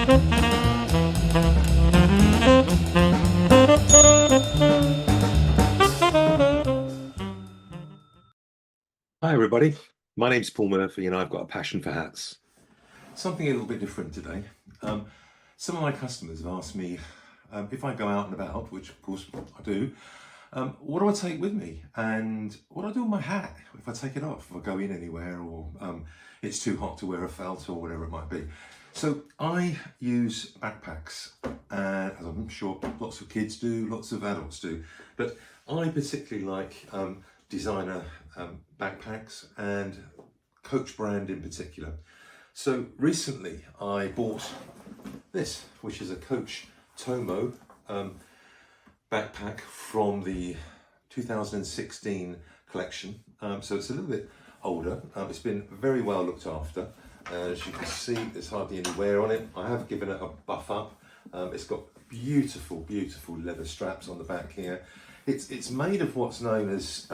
Hi everybody, my name's Paul Murphy and I've got a passion for hats. Something a little bit different today. Some of my customers have asked me if I go out and about, which of course I do, what do I take with me and what do I do with my hat if I take it off, if I go in anywhere or it's too hot to wear a felt or whatever it might be. So I use backpacks, as I'm sure lots of kids do, lots of adults do, but I particularly like designer backpacks and Coach brand in particular. So recently I bought this, which is a Coach Tomo backpack from the 2016 collection. So it's a little bit older. It's been very well looked after. As you can see, there's hardly any wear on it. I have given it a buff up. It's got beautiful, beautiful leather straps on the back here. It's made of what's known as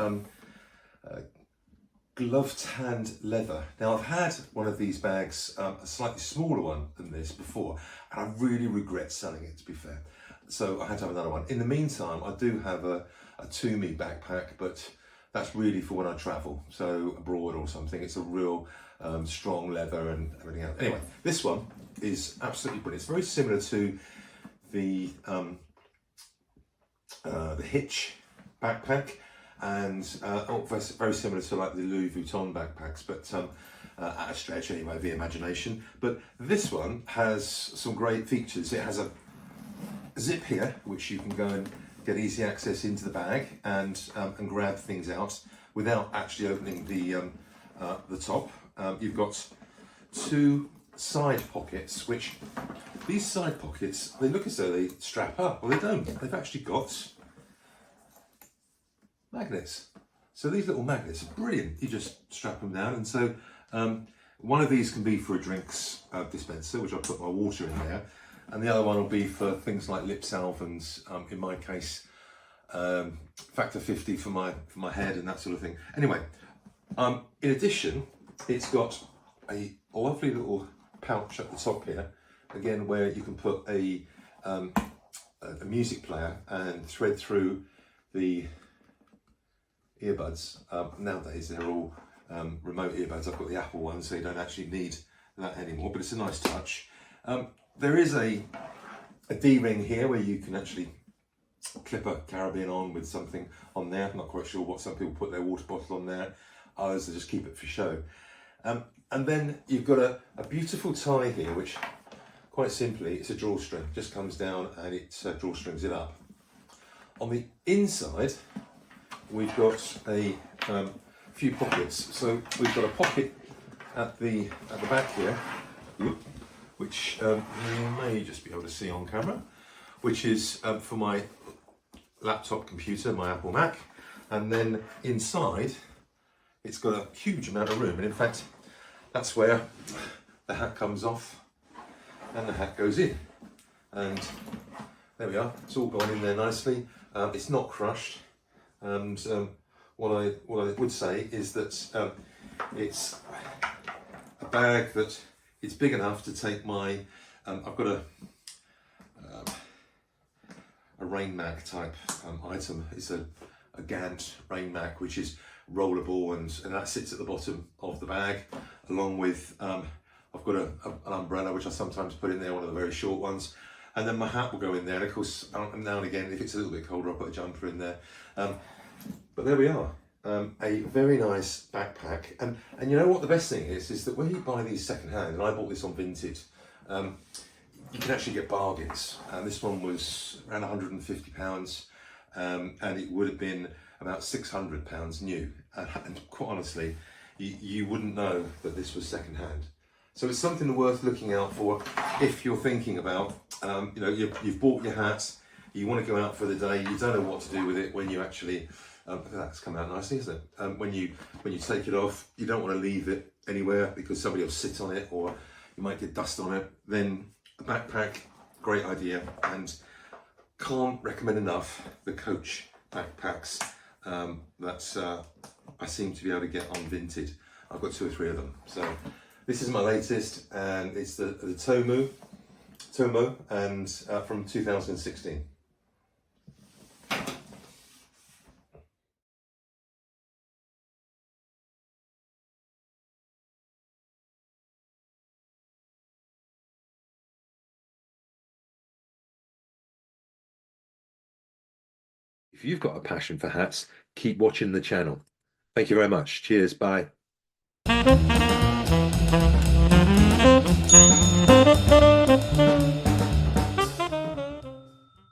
glove-tanned leather. Now I've had one of these bags, a slightly smaller one than this before, and I really regret selling it, to be fair. So I had to have another one. In the meantime, I do have a Toomey backpack, but that's really for when I travel, so abroad or something. It's a real strong leather and everything else. Anyway, this one is absolutely brilliant. It's very similar to the Hitch backpack, and very similar to like the Louis Vuitton backpacks, but at a stretch anyway, the imagination. But this one has some great features. It has a zip here, which you can go and get easy access into the bag and grab things out without actually opening the top. You've got two side pockets, which these side pockets, they look as though they strap up. Well, they don't. They've actually got magnets. So these little magnets are brilliant. You just strap them down, and so one of these can be for a drinks dispenser, which I'll put my water in there, and the other one will be for things like lip salve and, in my case, factor 50 for my head and that sort of thing. Anyway, in addition, it's got a lovely little pouch at the top here, again where you can put a music player and thread through the earbuds. Nowadays they're all remote earbuds. I've got the Apple one, so you don't actually need that anymore, but it's a nice touch. There is a D-ring here where you can actually clip a carabiner on with something on there. I'm not quite sure what some people put their water bottle on there. Others just keep it for show. And then you've got a beautiful tie here, which quite simply, it's a drawstring. Just comes down and it drawstrings it up. On the inside, we've got a few pockets. So we've got a pocket at the back here, which you may just be able to see on camera, which is for my laptop computer, my Apple Mac. And then inside, it's got a huge amount of room. And in fact, that's where the hat comes off and the hat goes in. And there we are, it's all gone in there nicely. It's not crushed. And what I would say is that it's a bag that it's big enough to take my, I've got a rain mac type item. It's a Gant rain mac, which is rollable, and that sits at the bottom of the bag, along with I've got an umbrella which I sometimes put in there, one of the very short ones, and then my hat will go in there, and of course now and again if it's a little bit colder I'll put a jumper in there. But there we are, a very nice backpack, and you know what the best thing is that when you buy these second hand, and I bought this on Vinted, you can actually get bargains, and this one was around £150, and it would have been about £600 new, and quite honestly, you wouldn't know that this was second hand. So it's something worth looking out for if you're thinking about, you know, you've bought your hat, you want to go out for the day, you don't know what to do with it when you actually, that's come out nicely, isn't it? When you take it off, you don't want to leave it anywhere because somebody will sit on it or you might get dust on it. Then a backpack, great idea, and can't recommend enough the Coach backpacks that I seem to be able to get on Vinted. I've got 2 or 3 of them. So this is my latest, and it's the Tombo and from 2016. If you've got a passion for hats, keep watching the channel. Thank you very much. Cheers. Bye.